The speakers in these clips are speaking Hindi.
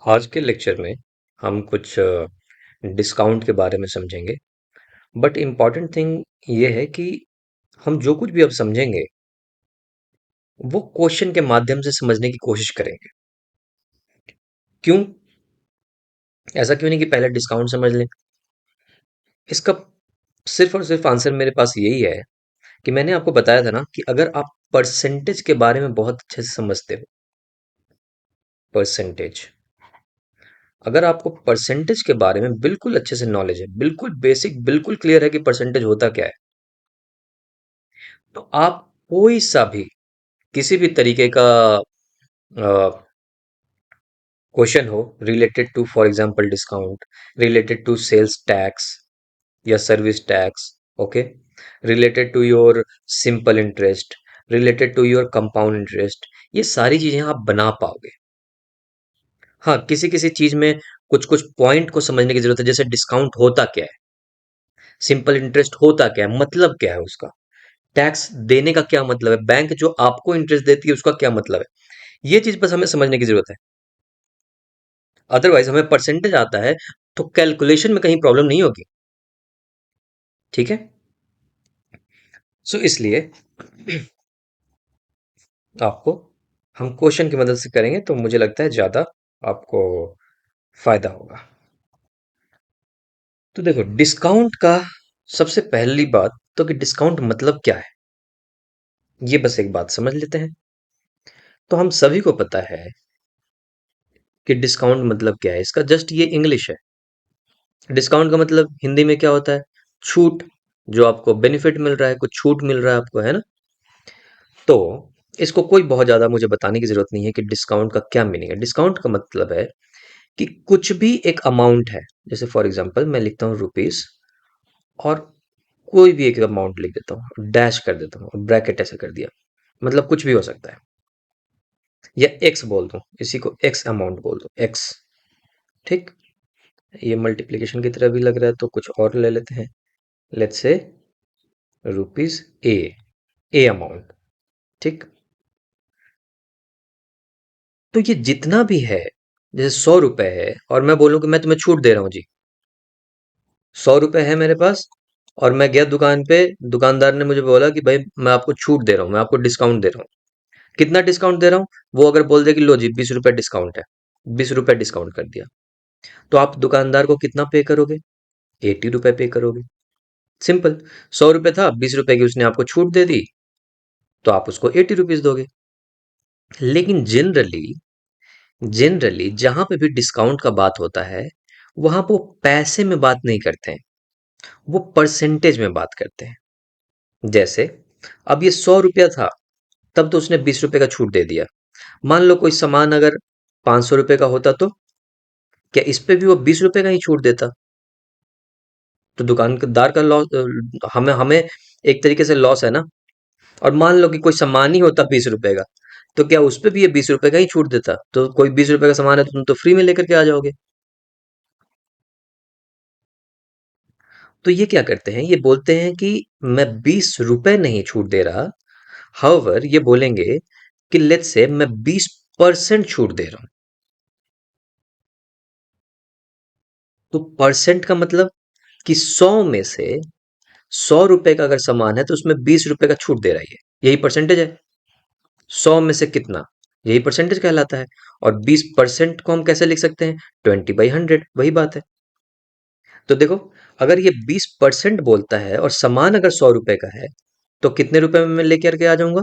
आज के लेक्चर में हम कुछ डिस्काउंट के बारे में समझेंगे। बट इम्पॉर्टेंट थिंग ये है कि हम जो कुछ भी अब समझेंगे वो क्वेश्चन के माध्यम से समझने की कोशिश करेंगे। क्यों? ऐसा क्यों नहीं कि पहले डिस्काउंट समझ लें? इसका सिर्फ और सिर्फ आंसर मेरे पास यही है कि मैंने आपको बताया था ना कि अगर आप परसेंटेज के बारे में बहुत अच्छे से समझते हो। परसेंटेज, अगर आपको परसेंटेज के बारे में बिल्कुल अच्छे से नॉलेज है, बिल्कुल बेसिक, बिल्कुल क्लियर है कि परसेंटेज होता क्या है, तो आप कोई सा भी किसी भी तरीके का क्वेश्चन हो related to for example discount, related to sales tax या service tax, okay, related to your simple interest, related to your compound interest, ये सारी चीजें आप बना पाओगे। हाँ, किसी किसी चीज में कुछ कुछ पॉइंट को समझने की जरूरत है, जैसे डिस्काउंट होता क्या है, सिंपल इंटरेस्ट होता क्या है, मतलब क्या है उसका, टैक्स देने का क्या मतलब है, बैंक जो आपको इंटरेस्ट देती है उसका क्या मतलब है, ये चीज बस हमें समझने की जरूरत है। अदरवाइज हमें परसेंटेज आता है तो कैलकुलेशन में कहीं प्रॉब्लम नहीं होगी। ठीक है, सो इसलिए आपको हम क्वेश्चन की मदद से करेंगे तो मुझे लगता है ज्यादा आपको फायदा होगा। तो देखो, डिस्काउंट का सबसे पहली बात तो कि डिस्काउंट मतलब क्या है, ये बस एक बात समझ लेते हैं। तो हम सभी को पता है कि डिस्काउंट मतलब क्या है, इसका जस्ट ये इंग्लिश है। डिस्काउंट का मतलब हिंदी में क्या होता है? छूट, जो आपको बेनिफिट मिल रहा है, कुछ छूट मिल रहा है आपको, है ना। तो इसको कोई बहुत ज्यादा मुझे बताने की जरूरत नहीं है कि डिस्काउंट का क्या मीनिंग है। डिस्काउंट का मतलब है कि कुछ भी एक अमाउंट है, जैसे फॉर एग्जांपल मैं लिखता हूँ रुपीस और कोई भी एक अमाउंट लिख देता हूँ, डैश कर देता हूँ, ब्रैकेट ऐसे कर दिया, मतलब कुछ भी हो सकता है, या एक्स बोल दूं, इसी को एक्स अमाउंट बोल दूं, एक्स। ठीक, ये मल्टीप्लिकेशन की तरह भी लग रहा है तो कुछ और ले लेते हैं, let's say rupees A, A amount. ठीक, तो ये जितना भी है, जैसे 100 रुपए है और मैं बोलूं कि मैं तुम्हें छूट दे रहा हूँ जी, 100 रुपए है मेरे पास और मैं गया दुकान पे, दुकानदार ने मुझे बोला कि भाई मैं आपको छूट दे रहा हूँ, मैं आपको डिस्काउंट दे रहा हूँ। कितना डिस्काउंट दे रहा हूँ? वो अगर बोल दे कि लो जी 20 रुपए डिस्काउंट है, 20 रुपए डिस्काउंट कर दिया, तो आप दुकानदार को कितना पे करोगे? 80 रुपए पे करोगे। सिंपल, 100 रुपए था, 20 रुपए की उसने आपको छूट दे दी, तो आप उसको 80 रुपीज दोगे। लेकिन जनरली जनरली जहां पे भी डिस्काउंट का बात होता है, वहां वो पैसे में बात नहीं करते हैं, वो परसेंटेज में बात करते हैं। जैसे अब ये 100 रुपया था, तब तो उसने 20 रुपए का छूट दे दिया। मान लो कोई सामान अगर 500 रुपए का होता, तो क्या इस पे भी वो 20 रुपए का ही छूट देता? तो दुकानदार का लॉस, हमें हमें एक तरीके से लॉस है ना। और मान लो कि कोई सामान ही होता 20 रुपए का, तो क्या उस पे भी ये 20 रुपए का ही छूट देता? तो कोई 20 रुपए का सामान है तो तुम तो फ्री में लेकर के आ जाओगे। तो ये क्या करते हैं, ये बोलते हैं कि मैं 20 रुपए नहीं छूट दे रहा, हाउएवर ये बोलेंगे कि लेट्स से मैं 20% छूट दे रहा हूं। तो परसेंट का मतलब कि 100 में से 100 रुपए का अगर सामान है तो उसमें 20 रुपए का छूट दे रहा है, ये यही परसेंटेज है। 100 में से कितना, यही परसेंटेज कहलाता है। और 20% को हम कैसे लिख सकते हैं? 20/100, वही बात है। तो देखो, अगर ये 20% बोलता है और सामान अगर 100 रुपए का है, तो कितने रुपए में मैं लेकर के आ जाऊंगा?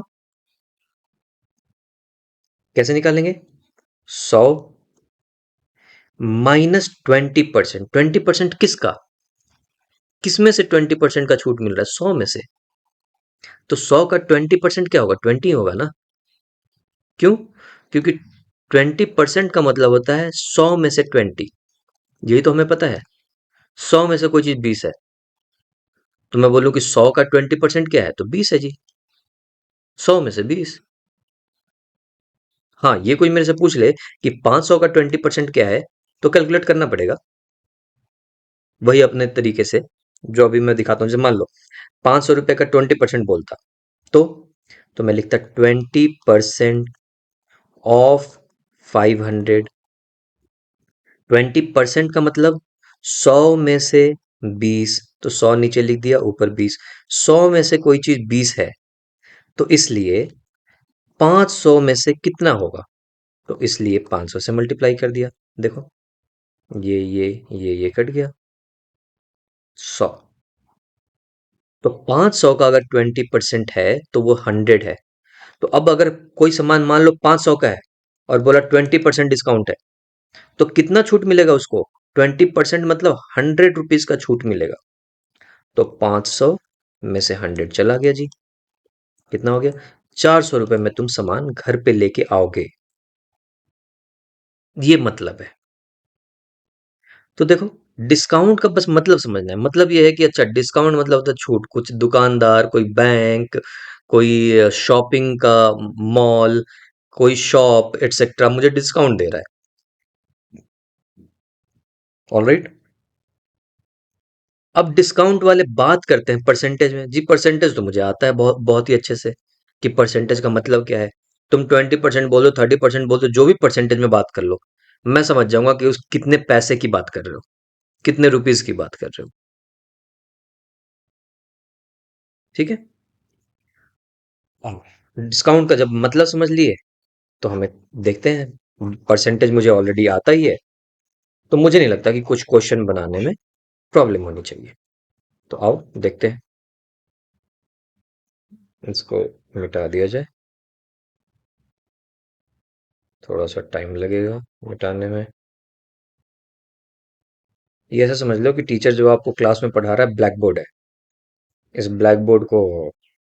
कैसे निकालेंगे? 100 -20%। 20% किसका, किसमें से 20% का छूट मिल रहा है? 100 में से। तो 100 का 20% क्या होगा? 20 होगा ना। क्यों? क्योंकि 20% का मतलब होता है 100 में से 20। यही तो हमें पता है। 100 में से कोई चीज 20 है, तो मैं बोलूं कि 100 का 20% क्या है, तो 20 है जी। 100 में से 20। हाँ, ये कोई मेरे से पूछ ले कि 500 का 20% क्या है, तो कैलकुलेट करना पड़ेगा वही अपने तरीके से, जो अभी मैं दिखाता हूँ। जैसे मान लो 500 रुपए का 20% बोलता, तो तो मैं लिखता 20% ऑफ 500, 20% का मतलब 100 में से 20, तो 100 नीचे लिख दिया, ऊपर 20। 100 में से कोई चीज 20 है, तो इसलिए 500 में से कितना होगा? तो इसलिए 500 से मल्टीप्लाई कर दिया। देखो, ये कट गया, 100। तो 500 का अगर 20% है तो वो 100 है। तो अब अगर कोई सामान मान लो 500 का है और बोला 20% डिस्काउंट है, तो कितना छूट मिलेगा उसको? 20% मतलब 100 रुपीज का छूट मिलेगा। तो 500 में से 100 चला गया जी। कितना हो गया? 400 रुपए में तुम सामान घर पे लेके आओगे। ये मतलब है। तो देखो, डिस्काउंट का बस मतलब समझना है। मतलब ये है कि अच्छा, डिस्काउंट मतलब होता है छूट। कुछ दुकानदार, कोई बैंक, कोई शॉपिंग का मॉल, कोई शॉप एटसेट्रा मुझे डिस्काउंट दे रहा है। ऑलराइट। अब डिस्काउंट वाले बात करते हैं परसेंटेज में। जी परसेंटेज तो मुझे आता है बहुत बहुत ही अच्छे से, कि परसेंटेज का मतलब क्या है। तुम 20% बोलो, 30% बोलो, जो भी परसेंटेज में बात कर लो, मैं समझ जाऊंगा कि उस कितने पैसे की बात कर रहे हो, कितने रुपीस की बात कर रहे हो। ठीक है। डिस्काउंट का जब मतलब समझ लिए, तो हमें देखते हैं। परसेंटेज मुझे ऑलरेडी आता ही है, तो मुझे नहीं लगता कि कुछ क्वेश्चन बनाने में प्रॉब्लम होनी चाहिए। तो आओ देखते हैं, इसको मिटा दिया जाए। थोड़ा सा टाइम लगेगा मिटाने में। ये ऐसा समझ लो कि टीचर जो आपको क्लास में पढ़ा रहा है, ब्लैक बोर्ड है। इस ब्लैक बोर्ड को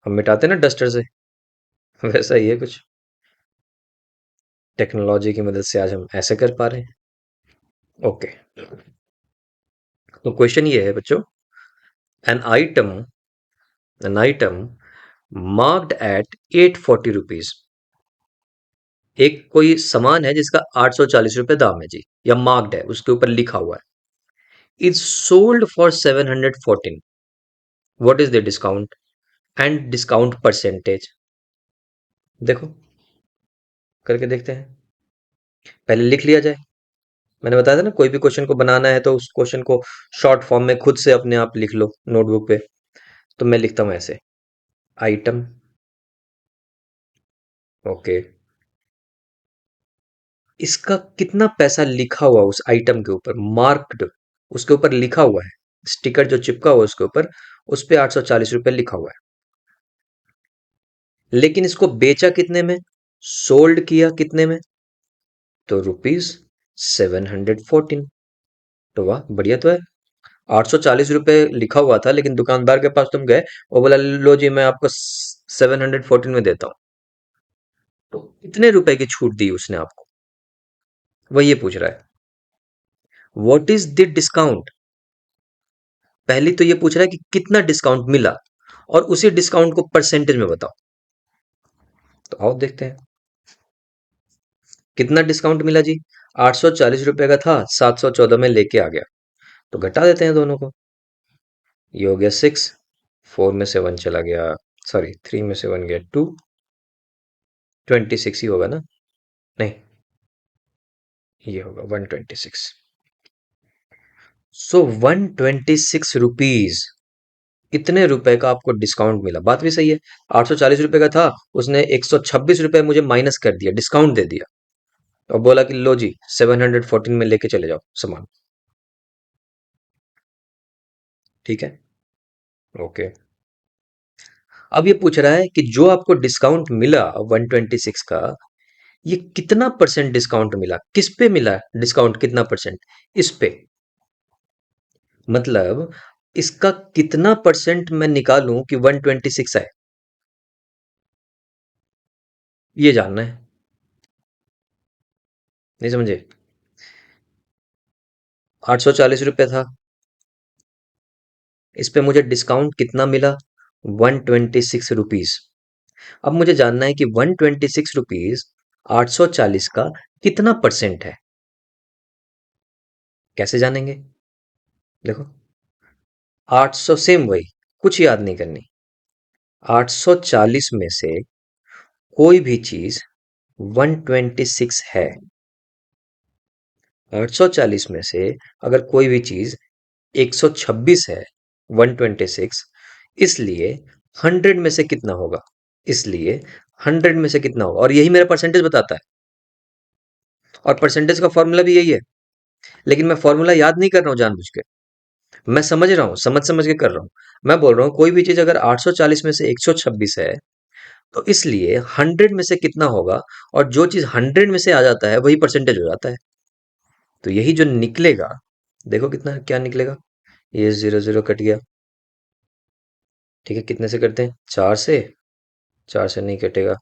हम मिटाते हैं ना डस्टर से, वैसा ही है कुछ। टेक्नोलॉजी की मदद से आज हम ऐसे कर पा रहे हैं। ओके। तो क्वेश्चन ये है बच्चों, an item an item marked at 840 rupees. एक कोई सामान है जिसका 840 रुपए दाम है जी, या मार्क्ड है, उसके ऊपर लिखा हुआ है। Is sold for 714। What is the discount and discount percentage? देखो, करके देखते हैं। पहले लिख लिया जाए। मैंने बताया था ना, कोई भी क्वेश्चन को बनाना है तो उस क्वेश्चन को शॉर्ट फॉर्म में खुद से अपने आप लिख लो नोटबुक पे। तो मैं लिखता हूं ऐसे, आइटम, ओके, इसका कितना पैसा लिखा हुआ उस आइटम के ऊपर, मार्क्ड, उसके ऊपर लिखा हुआ है, स्टिकर जो चिपका हुआ है उसके ऊपर, उस पे 840 रुपए लिखा हुआ है। लेकिन इसको बेचा कितने में, सोल्ड किया कितने में? तो ₹714। तो वाह, बढ़िया तो है। 840 रुपए लिखा हुआ था, लेकिन दुकानदार के पास तुम गए, वो बोला लो जी मैं आपको 714 में देता हूँ। तो कितने रुपए की छूट दी उसने आपको, वो ये पूछ रहा है। What is the discount? पहली तो ये पूछ रहा है कि कितना डिस्काउंट मिला, और उसी डिस्काउंट को परसेंटेज में बताओ। तो आओ देखते हैं, कितना डिस्काउंट मिला जी। 840 रुपए का था, 714 में लेके आ गया। तो घटा देते हैं दोनों को। ये हो गया 6, 4 में से 1 चला गया, सॉरी 3 में से 1 गया 2, 26 ही होगा ना? नहीं, ये होगा 126। सो 126 रुपीज, इतने रुपए का आपको डिस्काउंट मिला। बात भी सही है। 840 रुपए का था, उसने 126 रुपए मुझे माइनस कर दिया, डिस्काउंट दे दिया, और बोला कि लो जी 714 में लेके चले जाओ सामान। ठीक है, ओके। अब ये पूछ रहा है कि जो आपको डिस्काउंट मिला 126 का, ये कितना परसेंट डिस्काउंट मिला, किस पे मिला डिस्काउंट, कितना परसेंट? इस पे। मतलब इसका कितना परसेंट मैं निकालूं कि 126 आए, ये जानना है। नहीं समझे? 840 रुपए था, इस पे मुझे डिस्काउंट कितना मिला, 126 रुपीज। अब मुझे जानना है कि 126 रुपीज 840 का कितना परसेंट है। कैसे जानेंगे? देखो, 800, सेम वही, कुछ याद नहीं करनी। 840 में से कोई भी चीज 126 है, 840 में से अगर कोई भी चीज 126 है, 126, इसलिए 100 में से कितना होगा? इसलिए 100 में से कितना होगा, और यही मेरा परसेंटेज बताता है, और परसेंटेज का फॉर्मूला भी यही है। लेकिन मैं फॉर्मूला याद नहीं कर रहा हूँ जानबूझ के, मैं समझ रहा हूँ, समझ समझ के कर रहा हूँ। मैं बोल रहा हूँ कोई भी चीज अगर 840 में से 126 है, तो इसलिए 100 में से कितना होगा, और जो चीज 100 में से आ जाता है वही परसेंटेज हो जाता है। तो यही जो निकलेगा, देखो कितना क्या निकलेगा। ये 0 0 कट गया। ठीक है, कितने से करते हैं? 4 से। 4 से नहीं कटेगा,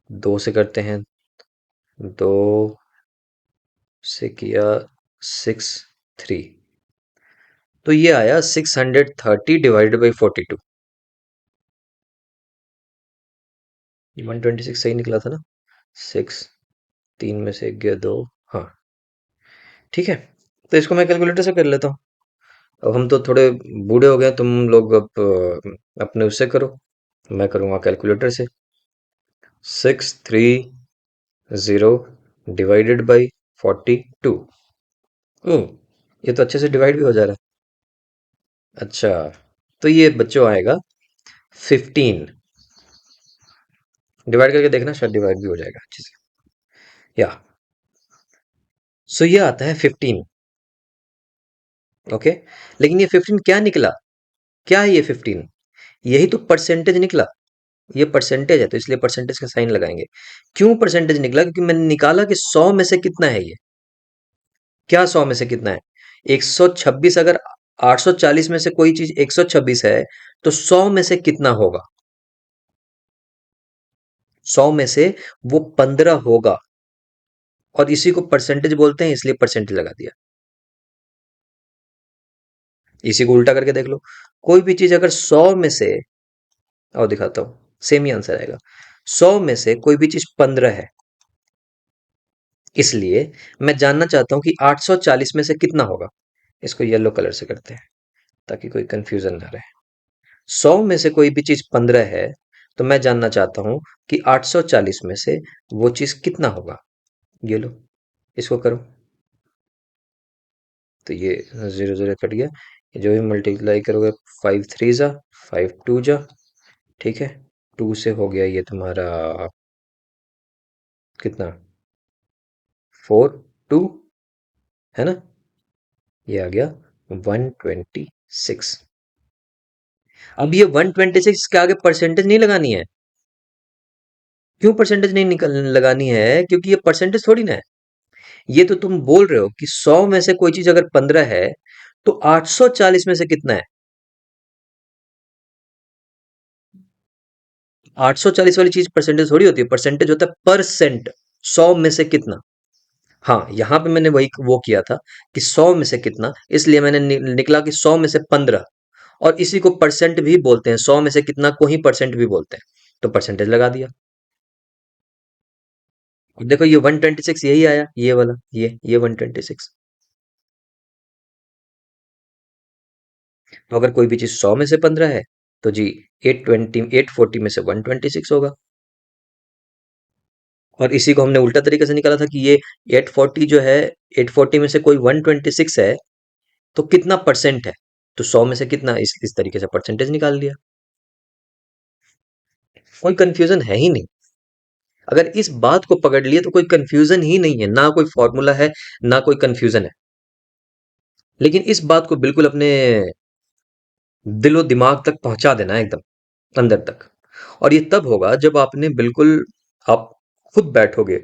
2 से करते हैं। 2 से किया 6 3, तो ये आया 630 डिवाइडेड बाई 42। 126 सही निकला था ना? 6, 3 में से गया 2। हाँ, ठीक है। तो इसको मैं कैलकुलेटर से कर लेता हूँ। अब हम तो थोड़े बूढ़े हो गए, तुम लोग अब अपने उससे करो, मैं करूँगा कैलकुलेटर से। 630 डिवाइडेड बाई 42। ये तो अच्छे से डिवाइड भी हो जा रहा है। अच्छा, तो ये बच्चों आएगा 15। डिवाइड करके देखना, शायद डिवाइड भी हो जाएगा अच्छे से। या सो ये आता है 15। ओके, लेकिन ये 15 क्या निकला? क्या है ये 15? यही तो परसेंटेज निकला। ये परसेंटेज है, तो इसलिए परसेंटेज का साइन लगाएंगे। क्यों परसेंटेज निकला? क्योंकि मैंने निकाला कि 100 में से कितना है ये। क्या 100 में से कितना है? 126। अगर 840 में से कोई चीज 126 है, तो 100 में से कितना होगा? 100 में से वो 15 होगा, और इसी को परसेंटेज बोलते हैं, इसलिए परसेंटेज लगा दिया। इसी को उल्टा करके देख लो। कोई भी चीज अगर 100 में से, और दिखाता हूं, सेम ही आंसर आएगा। 100 में से कोई भी चीज 15 है, इसलिए मैं जानना चाहता हूं कि 840 में से कितना होगा। इसको येलो कलर से करते हैं ताकि कोई कंफ्यूजन ना रहे। 100 में से कोई भी चीज 15 है, तो मैं जानना चाहता हूं कि 840 में से वो चीज कितना होगा। ये लो, इसको करो, तो ये 0 0 कट गया। ये जो भी मल्टीप्लाई करोगे, 5 3 जा, 5 2 जा, ठीक है। 2 से हो गया ये तुम्हारा कितना, 4 2, है ना? ये आ गया 126। अब ये 126 के आगे परसेंटेज नहीं लगानी है। क्यों परसेंटेज नहीं निकल लगानी है? क्योंकि ये परसेंटेज थोड़ी ना है। ये तो तुम बोल रहे हो कि 100 में से कोई चीज अगर 15 है, तो 840 में से कितना है? 840 वाली चीज परसेंटेज थोड़ी होती है, परसेंटेज होता है परसेंट। 100 में से कितना। हाँ, यहां पे मैंने वही वो किया था कि 100 में से कितना, इसलिए मैंने निकला कि 100 में से 15, और इसी को परसेंट भी बोलते हैं। 100 में से कितना को ही परसेंट भी बोलते हैं, तो परसेंटेज लगा दिया। अब देखो ये 126 यही आया, ये वाला, ये 126। तो अगर कोई भी चीज 100 में से 15 है, तो जी 840 में से 126 होगा। और इसी को हमने उल्टा तरीके से निकाला था कि ये 840 जो है, 840 में से कोई 126 है, तो कितना परसेंट है? तो 100 में से कितना, इस तरीके से परसेंटेज निकाल लिया। कोई कंफ्यूजन है ही नहीं। अगर इस बात को पकड़ लिए तो कोई कंफ्यूजन ही नहीं है, ना कोई फॉर्मूला है, ना कोई कंफ्यूजन है। लेकिन इस बात को बिल्कुल अपने दिलो दिमाग तक पहुंचा देना है, एकदम अंदर तक। और ये तब होगा जब आपने बिल्कुल, आप खुद बैठोगे,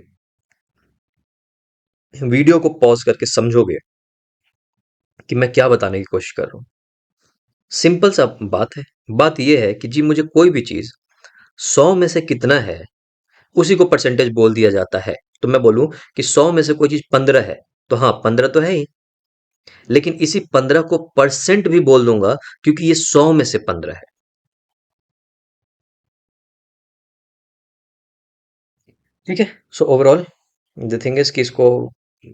वीडियो को पॉज करके समझोगे कि मैं क्या बताने की कोशिश कर रहा हूं। सिंपल सा बात है। बात यह है कि जी मुझे कोई भी चीज 100 में से कितना है, उसी को परसेंटेज बोल दिया जाता है। तो मैं बोलूं कि 100 में से कोई चीज 15 है, तो हाँ 15 तो है ही, लेकिन इसी 15 को परसेंट भी बोल दूंगा, क्योंकि ये 100 में से 15 है। ठीक है। So overall the thing is कि इसको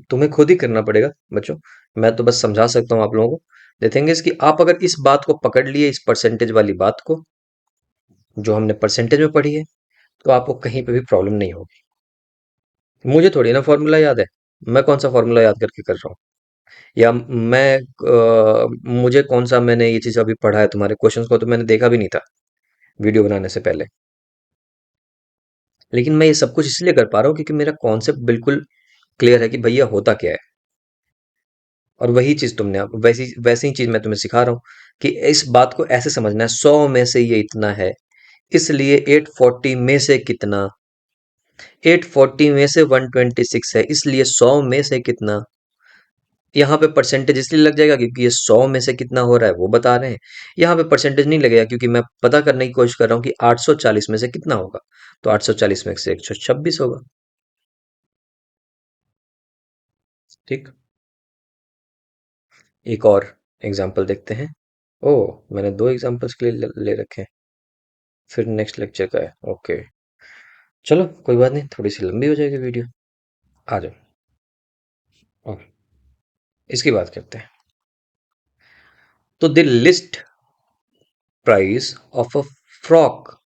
तुम्हें खुद ही करना पड़ेगा बच्चों। मैं तो बस समझा सकता हूँ आप लोगों को। द थिंग इज कि आप अगर इस बात को पकड़ लिए, इस परसेंटेज वाली बात को, जो हमने परसेंटेज में पढ़ी है, तो आपको कहीं पे भी प्रॉब्लम नहीं होगी। मुझे थोड़ी ना फॉर्मूला याद है। मैं कौन सा फॉर्मूला याद करके कर रहा हूँ? या मुझे कौन सा, मैंने ये चीज अभी पढ़ा है? तुम्हारे क्वेश्चंस को तो मैंने देखा भी नहीं था वीडियो बनाने से पहले। लेकिन मैं ये सब कुछ इसलिए कर पा रहा हूँ क्योंकि मेरा कॉन्सेप्ट बिल्कुल क्लियर है कि भैया होता क्या है। और वही चीज तुमने, अब वैसी वैसी ही चीज मैं तुम्हें सिखा रहा हूँ कि इस बात को ऐसे समझना है, 100 में से ये इतना है, इसलिए 840 में से कितना, 840 में से 126 है, इसलिए 100 में से कितना। यहाँ पे परसेंटेज इसलिए लग जाएगा क्योंकि ये 100 में से कितना हो रहा है वो बता रहे हैं। यहाँ पे परसेंटेज नहीं लगेगा क्योंकि मैं पता करने की कोशिश कर रहा हूँ कि 840 में से कितना होगा। तो 840 में से 126 होगा। ठीक। एक और एग्जाम्पल देखते हैं। ओह, मैंने दो एग्जाम्पल्स के लिए ले रखे हैं। फिर नेक्स्ट लेक्चर का है, ओके। चलो कोई बात नहीं, थोड़ी सी लंबी हो जाएगी वीडियो। आ जाओ। और इसकी बात करते हैं। तो the list price of a frock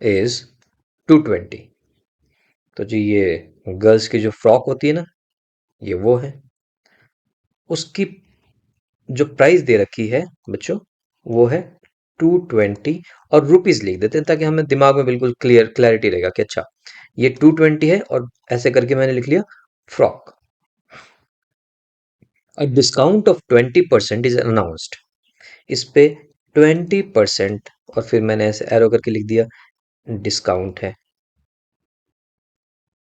is 220। तो जी ये गर्ल्स की जो फ्रॉक होती है ना, ये वो है। उसकी जो प्राइस दे रखी है बच्चों, वो है 220। और रुपीज लिख देते हैं ताकि हमें दिमाग में बिल्कुल क्लैरिटी रहेगा कि अच्छा ये 220 है, और ऐसे करके मैंने लिख लिया frock. A discount of 20% is announced. इस पे 20%, और फिर मैंने ऐसे एरो करके लिख दिया डिस्काउंट है।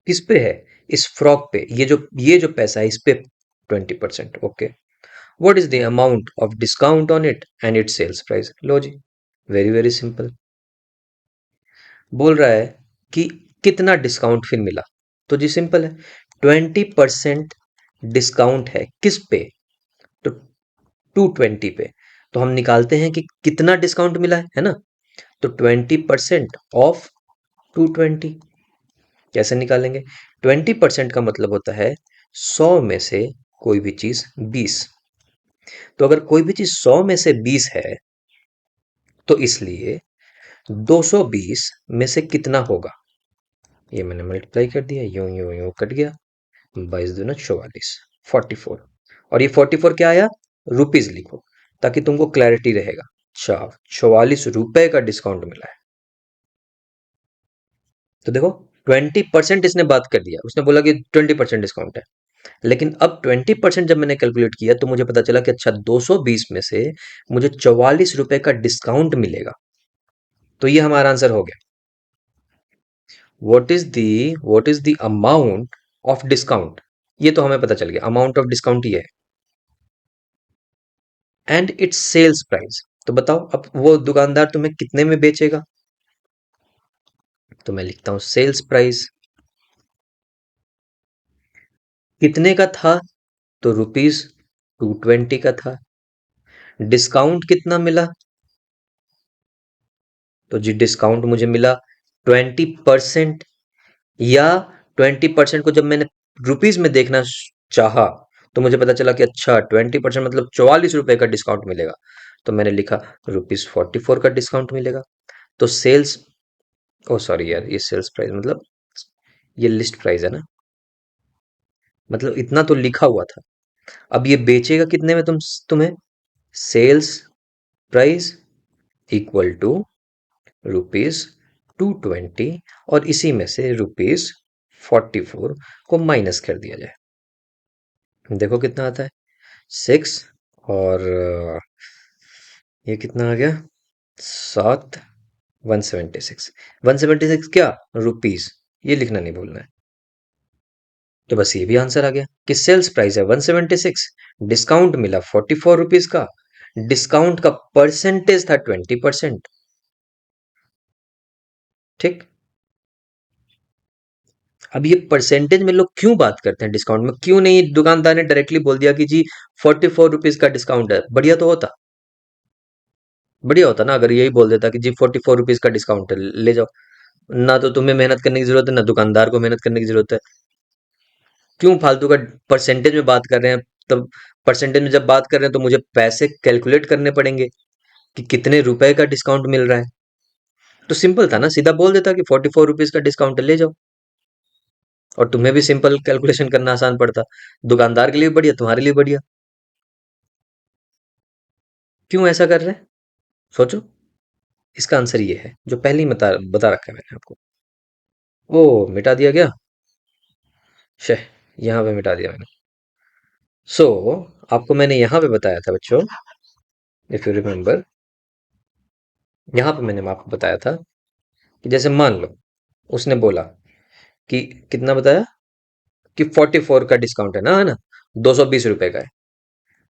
किस पे है? इस फ्रॉक पे। ये जो पैसा है इस पे 20%, okay. What is the amount of discount on it and it sales price? लो जी, वेरी वेरी सिंपल। बोल रहा है कि कितना डिस्काउंट फिर मिला। तो जी सिंपल है, 20% डिस्काउंट है किस पे? तो 220 पे। तो हम निकालते हैं कि कितना डिस्काउंट मिला है ना। तो 20% ऑफ 220 कैसे निकालेंगे? 20% का मतलब होता है 100 में से कोई भी चीज 20। तो अगर कोई भी चीज 100 में से 20 है, तो इसलिए 220 में से कितना होगा? ये मैंने मल्टीप्लाई कर दिया, यूं यूं यूं कट गया। 22 दूना 44, 44। और ये 44 क्या आया? रुपीज लिखो ताकि तुमको क्लैरिटी रहेगा। अच्छा, 44 रुपए का डिस्काउंट मिला है। तो देखो, 20% इसने बात कर दिया, उसने बोला कि 20% डिस्काउंट है। लेकिन अब 20% जब मैंने कैलकुलेट किया तो मुझे पता चला कि अच्छा 220 में से मुझे 44 रुपए का डिस्काउंट मिलेगा। तो ये हमारा आंसर हो गया। What is the amount of discount? ये तो हमें पता चल गया, अमाउंट ऑफ डिस्काउंट ये है। And its sales price. तो बताओ अब वो दुकानदार तुम्हें कितने में बेचेगा? तो मैं लिखता हूं सेल्स प्राइस। कितने का था? तो रुपीज 220 का था। डिस्काउंट कितना मिला? तो जी डिस्काउंट मुझे मिला 20%। या 20% को जब मैंने रुपीज में देखना चाहा, तो मुझे पता चला कि अच्छा 20% मतलब 44 रुपए का डिस्काउंट मिलेगा। तो मैंने लिखा ₹44 का डिस्काउंट मिलेगा। तो सेल्स, ओ सॉरी यार, ये सेल्स प्राइस मतलब ये लिस्ट प्राइस है ना, मतलब इतना तो लिखा हुआ था। अब ये बेचेगा कितने में तुम्हें? सेल्स प्राइस इक्वल टू ₹220, और इसी में से ₹44 को माइनस कर दिया जाए। देखो कितना आता है, 6। और ये कितना आ गया, 7। 176। 176 क्या? रुपीज। ये लिखना नहीं भूलना है। तो बस ये भी आंसर आ गया कि सेल्स प्राइस है 176, डिस्काउंट मिला ₹44 का, डिस्काउंट का परसेंटेज था 20%। ठीक। अब ये परसेंटेज में लोग क्यों बात करते हैं डिस्काउंट में? क्यों नहीं दुकानदार ने डायरेक्टली बोल दिया कि जी ₹44 का डिस्काउंट है? बढ़िया तो होता। बढ़िया होता ना अगर यही बोल देता कि जी ₹44 का डिस्काउंट है, ले जाओ। ना तो तुम्हें मेहनत करने की जरूरत है, ना दुकानदार को मेहनत करने की जरूरत है। क्यों फालतू का परसेंटेज में बात कर रहे हैं? तब परसेंटेज में जब बात कर रहे हैं तो मुझे पैसे कैलकुलेट करने पड़ेंगे कि कितने रुपए का डिस्काउंट मिल रहा है। तो सिंपल था ना, सीधा बोल देता कि ₹44 का डिस्काउंट है, ले जाओ। और तुम्हें भी सिंपल कैलकुलेशन करना आसान पड़ता। दुकानदार के लिए भी बढ़िया, तुम्हारे लिए बढ़िया। क्यों ऐसा कर रहे हैं? सोचो। इसका आंसर ये है जो पहले ही बता बता रखा है मैंने आपको। ओ, मिटा दिया क्या? शह, यहाँ पे मिटा दिया मैंने। सो आपको मैंने यहाँ पे बताया था बच्चों, इफ यू रिमेम्बर, यहाँ पे मैंने आपको बताया था कि जैसे मान लो उसने बोला कि कितना बताया कि 44 का डिस्काउंट है ना, 220 रुपए का है।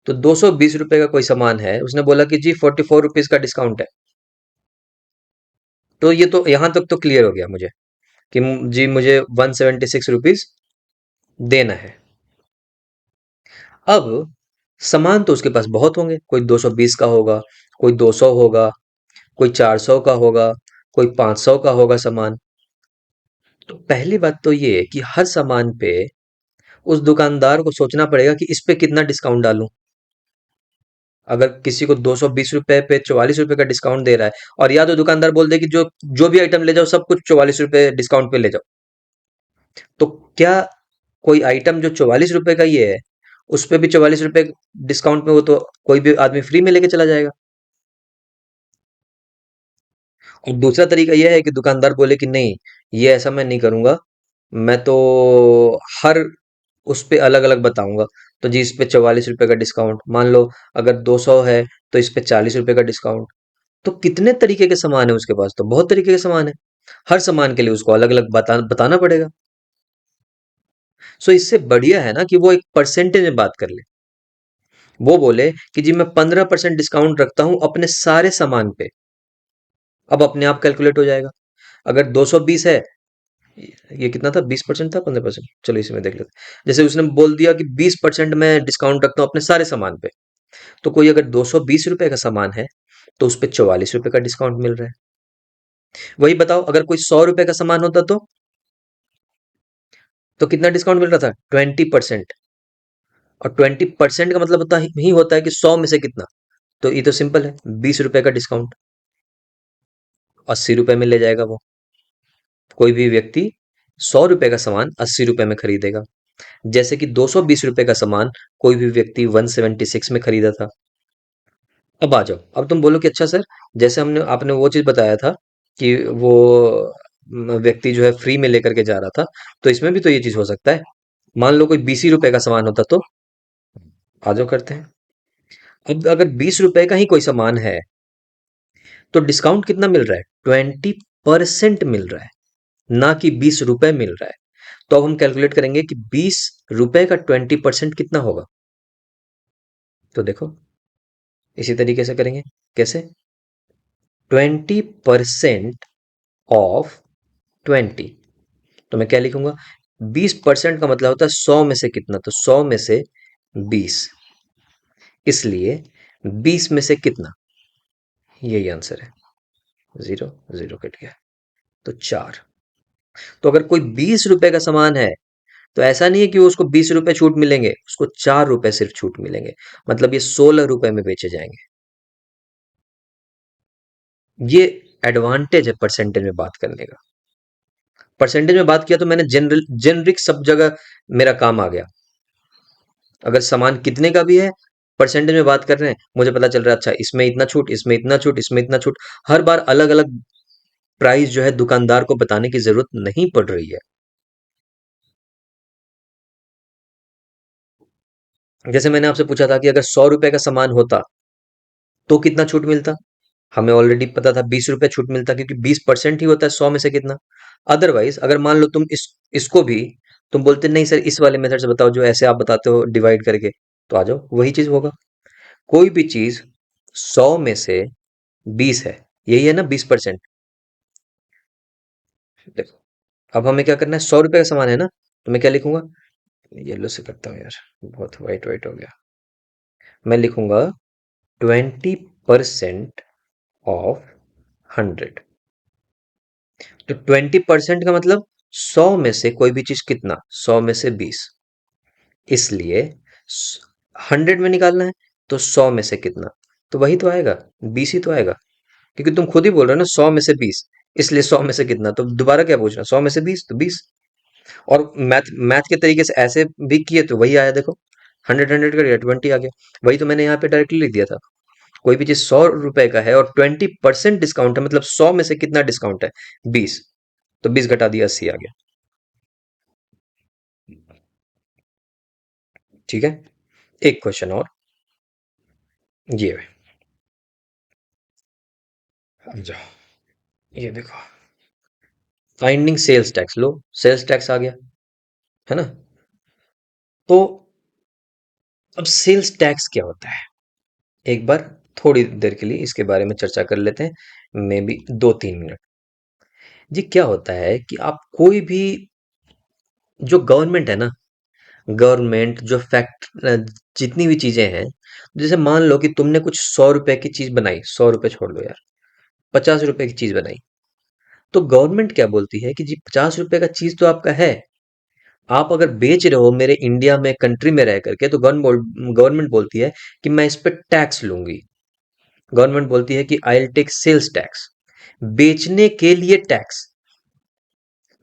तो 220 रुपए का कोई सामान है, उसने बोला कि जी 44 रुपीज का डिस्काउंट है। तो ये तो यहां तक तो क्लियर हो गया मुझे कि जी मुझे 176 रुपीज देना है। अब सामान तो उसके पास बहुत होंगे, कोई 220 का होगा, कोई 200 होगा, कोई 400 का होगा, कोई 500 का होगा सामान। तो पहली बात तो ये है कि हर सामान पे उस दुकानदार को सोचना पड़ेगा कि इस पे कितना डिस्काउंट डालूं। अगर किसी को 220 रुपए पे 44 रुपए का डिस्काउंट दे रहा है, और या तो दुकानदार बोल दे कि जो जो भी आइटम ले जाओ सब कुछ 44 रुपए डिस्काउंट पे ले जाओ, तो क्या कोई आइटम जो 44 रुपए का ही है उस पे भी 44 रुपए डिस्काउंट में हो तो कोई भी आदमी फ्री में लेके चला जाएगा। और दूसरा तरीका यह है कि दुकानदार बोले कि नहीं, ये ऐसा मैं नहीं करूंगा, मैं तो हर उस पे अलग अलग बताऊंगा। तो जी इस पे 44 रुपए का डिस्काउंट, मान लो अगर 200 है तो इस पे 40 रुपए का डिस्काउंट। तो कितने तरीके के सामान है उसके पास, तो बहुत तरीके के सामान है। हर सामान के लिए उसको अलग अलग बताना पड़ेगा। सो इससे बढ़िया है ना कि वो एक परसेंटेज में बात कर ले। वो बोले कि जी मैं 15% डिस्काउंट रखता हूं अपने सारे सामान पे। अब अपने आप कैलकुलेट हो जाएगा। अगर 220 है, ये कितना था, 20% था 15%, चलो इसमें देख लेते हैं। जैसे उसने बोल दिया कि 20% मैं डिस्काउंट रखता हूँ अपने सारे सामान पे, तो कोई अगर 220 रुपए का सामान है तो उस पे 44 रुपए का डिस्काउंट मिल रहा है। वही बताओ अगर कोई 100 रुपए का सामान होता तो कितना डिस्काउंट मिल रहा था, 20%। और 20% का मतलब होता ही होता है कि 100 में से कितना। तो ये तो सिंपल है, 20 रुपए का डिस्काउंट, 80 रुपए में ले जाएगा वो। कोई भी व्यक्ति 100 रुपए का सामान 80 रुपए में खरीदेगा, जैसे कि 220 रुपए का सामान कोई भी व्यक्ति 176 में खरीदा था। अब आ जाओ, अब तुम बोलो कि अच्छा सर, जैसे हमने आपने वो चीज बताया था कि वो व्यक्ति जो है फ्री में लेकर के जा रहा था, तो इसमें भी तो ये चीज हो सकता है। मान लो कोई 20 रुपए का सामान होता तो। आ जाओ करते हैं। अब अगर 20 रुपए का ही कोई सामान है तो डिस्काउंट कितना मिल रहा है, 20% मिल रहा है, ना कि 20 रुपए मिल रहा है। तो अब हम कैलकुलेट करेंगे कि 20 रुपए का 20% कितना होगा। तो देखो, इसी तरीके से करेंगे। कैसे? 20% ऑफ 20। तो मैं क्या लिखूंगा, 20% का मतलब होता है 100 में से कितना, तो 100 में से 20, इसलिए 20 में से कितना, यही आंसर है। जीरो, जीरो कट गया, तो 4। तो अगर कोई 20 रुपए का सामान है तो ऐसा नहीं है कि उसको 20 रुपए छूट मिलेंगे, उसको 4 रुपए सिर्फ छूट मिलेंगे। मतलब ये 16 रुपए में बेचे जाएंगे। ये एडवांटेज है परसेंटेज में बात करने का। परसेंटेज में बात किया तो मैंने जेनरिक सब जगह मेरा काम आ गया। अगर सामान कितने का भी है, परसेंटेज में बात कर रहे हैं, मुझे पता चल रहा है अच्छा इसमें इतना छूट, इसमें इतना छूट, इसमें इतना छूट। हर बार अलग अलग प्राइस जो है दुकानदार को बताने की जरूरत नहीं पड़ रही है। जैसे मैंने आपसे पूछा था कि अगर 100 रुपए का सामान होता तो कितना छूट मिलता, हमें ऑलरेडी पता था 20 रुपए छूट मिलता, क्योंकि 20% ही होता है 100 में से कितना। अदरवाइज अगर मान लो तुम इसको भी तुम बोलते नहीं सर इस वाले मेथड से बताओ जो ऐसे आप बताते हो डिवाइड करके, तो आ जाओ वही चीज होगा। कोई भी चीज 100 में से 20 है, यही है ना 20%। देखो, अब हमें क्या करना है, 100 रुपए का सामान है ना, तो मैं क्या लिखूंगा, येलो से करता हूँ यार, बहुत वाइट वाइट हो गया। मैं लिखूंगा 20% ऑफ 100। तो 20% का मतलब 100 में से कोई भी चीज कितना, 100 में से 20, इसलिए 100 में निकालना है, तो 100 में से कितना, तो वही तो आएगा, 20 ही तो आएगा। क्योंकि तुम खुद ही बोल रहे हो ना 100 में से 20, इसलिए 100 में से कितना, तो दोबारा क्या पूछना, 100 में से 20 तो 20। और मैथ मैथ के तरीके से ऐसे भी किए तो वही आया देखो, 100 कर दिया, 20 आ गया। वही तो मैंने यहाँ पे डायरेक्टली लिख दिया था। कोई भी चीज 100 रुपए का है और 20% डिस्काउंट है, मतलब 100 में से कितना डिस्काउंट है? 20। तो 20 घटा दिया, 80 आ गया। ठीक है। एक क्वेश्चन और। ये है, अब जाओ, ये देखो, फाइंडिंग सेल्स टैक्स। लो, सेल्स टैक्स आ गया, है ना? तो अब सेल्स टैक्स क्या होता है, एक बार थोड़ी देर के लिए इसके बारे में चर्चा कर लेते हैं, मे बी 2-3 मिनट। जी, क्या होता है कि आप कोई भी, जो गवर्नमेंट है ना, गवर्नमेंट जो जितनी भी चीजें हैं, जैसे मान लो कि तुमने कुछ 100 रुपए की चीज बनाई, 100 रुपए छोड़ दो यार, 50 रुपए की चीज बनाई, तो गवर्नमेंट क्या बोलती है कि जी 50 रुपए का चीज तो आपका है, आप अगर बेच रहे हो मेरे इंडिया में, कंट्री में रह करके, तो गवर्नमेंट बोलती है कि मैं इस पे टैक्स लूंगी। गवर्नमेंट बोलती है कि I will take sales tax, बेचने के लिए टैक्स।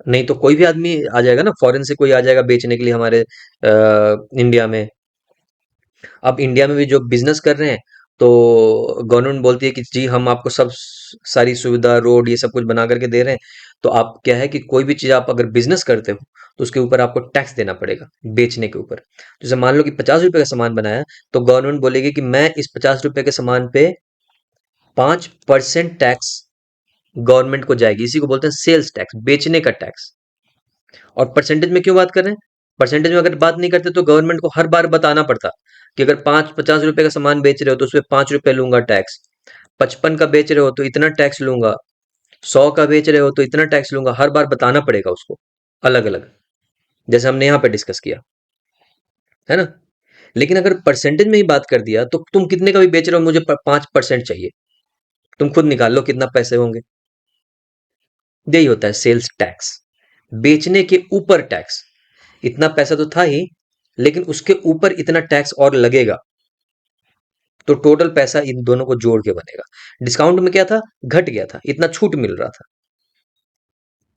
नहीं तो कोई भी आदमी आ जाएगा ना, फॉरेन से कोई आ जाएगा बेचने के लिए हमारे इंडिया में। अब इंडिया में भी जो बिजनेस कर रहे हैं, तो गवर्नमेंट बोलती है कि जी हम आपको सब सारी सुविधा, रोड, ये सब कुछ बना करके दे रहे हैं। तो आप क्या है कि कोई भी चीज आप अगर बिजनेस करते हो, तो उसके ऊपर आपको टैक्स देना पड़ेगा, बेचने के ऊपर। जैसे मान लो कि 50 रुपए का सामान बनाया, तो गवर्नमेंट बोलेगी कि मैं इस 50 रुपए के सामान पे 5% टैक्स गवर्नमेंट को जाएगी। इसी को बोलते हैं सेल्स टैक्स, बेचने का टैक्स। और परसेंटेज में क्यों बात कर रहे हैं? परसेंटेज में अगर बात नहीं करते तो गवर्नमेंट को हर बार बताना पड़ता कि अगर 50 रुपए का सामान बेच रहे हो तो उसपे 5 रुपए लूंगा टैक्स, 55 का बेच रहे हो तो इतना टैक्स लूंगा, 100 का बेच रहे हो तो इतना टैक्स लूंगा, हर बार बताना पड़ेगा उसको, अलग अलग, जैसे हमने यहाँ पे डिस्कस किया, है ना? लेकिन अगर परसेंटेज में ही बात कर दिया, तो तुम कितने का भी बेच रहे हो, मुझे 5% चाहिए, तुम खुद निकाल लो कितना पैसे होंगे। यही होता है सेल्स टैक्स, बेचने के ऊपर टैक्स। इतना पैसा तो था ही, लेकिन उसके ऊपर इतना टैक्स और लगेगा, तो टोटल पैसा इन दोनों को जोड़ के बनेगा। डिस्काउंट में क्या था, घट गया था, इतना छूट मिल रहा था,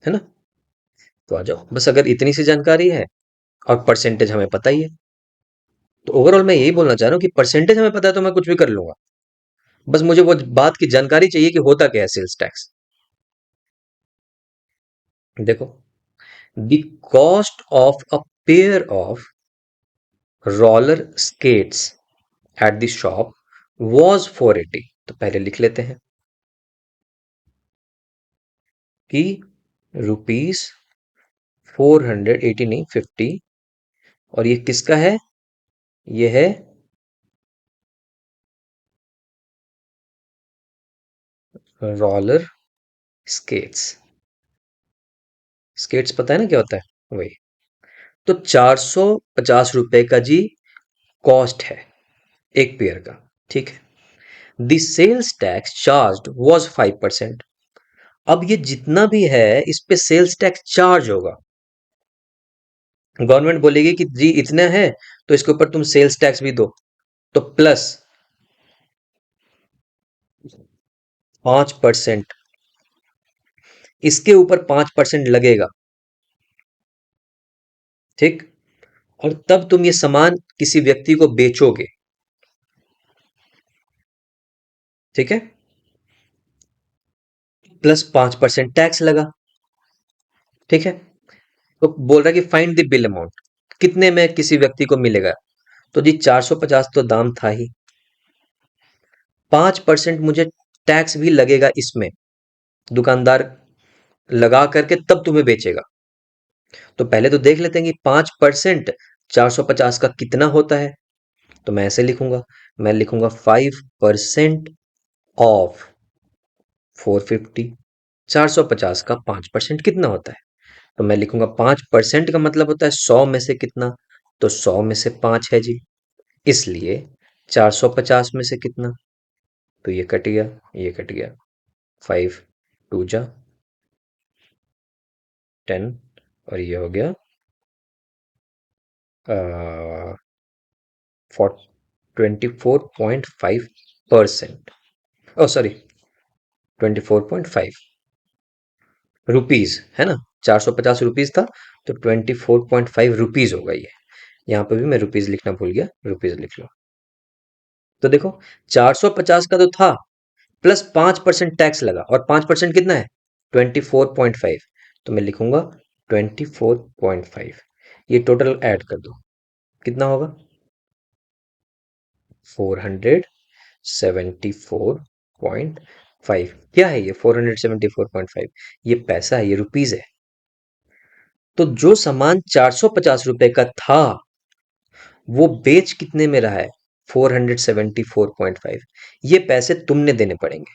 है ना? तो आ जाओ, बस अगर इतनी सी जानकारी है और परसेंटेज हमें पता ही है, तो ओवरऑल मैं यही बोलना चाह रहा हूँ कि परसेंटेज हमें पता है तो मैं कुछ भी कर लूंगा। बस मुझे वो बात की जानकारी चाहिए कि होता क्या है सेल्स टैक्स। देखो, the cost of a pair of roller skates at the shop was 480। तो पहले लिख लेते हैं कि रुपीस 480, नहीं 50। और ये किसका है? ये है रोलर स्केट्स। स्केट्स पता है ना क्या होता है, वही। तो 450 रुपए का जी कॉस्ट है एक पेयर का, ठीक है। The sales tax charge was 5%। अब ये जितना भी है, इस पे सेल्स टैक्स चार्ज होगा। गवर्नमेंट बोलेगी कि जी इतना है, तो इसके ऊपर तुम सेल्स टैक्स भी दो, तो प्लस 5%, इसके ऊपर 5% लगेगा, ठीक। और तब तुम ये सामान किसी व्यक्ति को बेचोगे, ठीक है। प्लस 5% टैक्स लगा, ठीक है। तो बोल रहा है कि फाइंड द बिल अमाउंट, कितने में किसी व्यक्ति को मिलेगा। तो जी 450 तो दाम था ही, 5% मुझे टैक्स भी लगेगा इसमें, दुकानदार लगा करके तब तुम्हें बेचेगा। तो पहले तो देख लेते हैं कि 5% 450 का कितना होता है। तो मैं ऐसे लिखूंगा, मैं लिखूंगा 5% ऑफ 450। 450 का 5% कितना होता है? तो मैं लिखूंगा 5% का मतलब होता है 100 में से कितना, तो 100 में से 5 है जी, इसलिए 450 में से कितना, तो ये कट गया, ये कट गया, 5 2 जा 10, और ये हो गया 24.5%। ओ सॉरी, 24.5। रुपीज है ना, 450 रुपीज था, तो 24.5 रुपीज होगा ये। यहाँ पे भी मैं रुपीज लिखना भूल गया, रुपीज लिख लो। तो देखो, 450 का तो था, प्लस 5% टैक्स लगा, और 5% कितना है? 24.5। तो मैं लिखूंगा 24.5। ये टोटल ऐड कर दो, कितना होगा? 474.5। क्या है ये 474.5? ये पैसा है, ये रुपीज है। तो जो सामान 450 रुपए का था, वो बेच कितने में रहा है? 474.5। ये पैसे तुमने देने पड़ेंगे।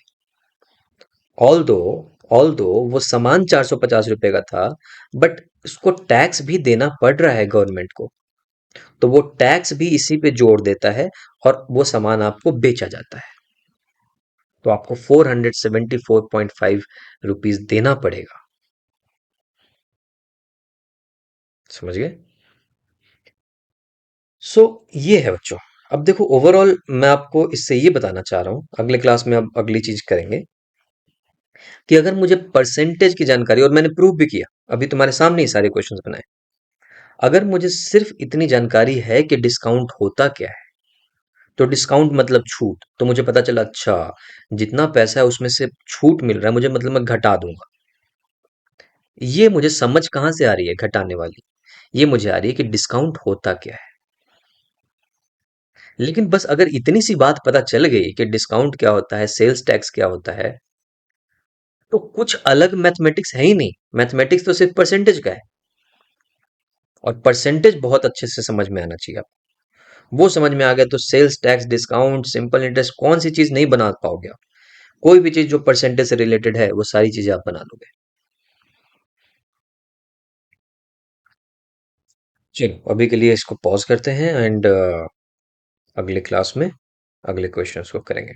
ऑल दो वो सामान 450 रुपए का था, बट उसको टैक्स भी देना पड़ रहा है गवर्नमेंट को, तो वो टैक्स भी इसी पे जोड़ देता है, और वो सामान आपको बेचा जाता है। तो आपको 474.5 देना पड़ेगा। समझ गए? सो ये है बच्चों। अब देखो, ओवरऑल मैं आपको इससे ये बताना चाह रहा हूं, अगले क्लास में अब अगली चीज करेंगे, कि अगर मुझे परसेंटेज की जानकारी, और मैंने प्रूव भी किया, अभी तुम्हारे सामने ही सारे क्वेश्चंस बनाए, अगर मुझे सिर्फ इतनी जानकारी है कि डिस्काउंट होता क्या है, तो डिस्काउंट मतलब छूट, तो मुझे पता चला अच्छा, जितना पैसा है उसमें से छूट मिल रहा है मुझे, मतलब मैं घटा दूंगा। ये मुझे समझ कहाँ से आ रही है घटाने वाली? ये मुझे आ रही है कि डिस्काउंट होता क्या है। लेकिन बस अगर इतनी सी बात पता चल गई कि डिस्काउंट क्या होता है, सेल्स टैक्स क्या होता है, तो कुछ अलग मैथमेटिक्स है ही नहीं। मैथमेटिक्स तो सिर्फ परसेंटेज का है, और परसेंटेज बहुत अच्छे से समझ में आना चाहिए आपको। वो समझ में आ गया तो sales tax, discount, simple interest, कौन सी चीज नहीं बना पाओगे आप? कोई भी चीज जो परसेंटेज से रिलेटेड है, वो सारी चीजें आप बना लोगे। चलो अभी के लिए इसको पॉज करते हैं, एंड अगले क्लास में अगले क्वेश्चंस को करेंगे।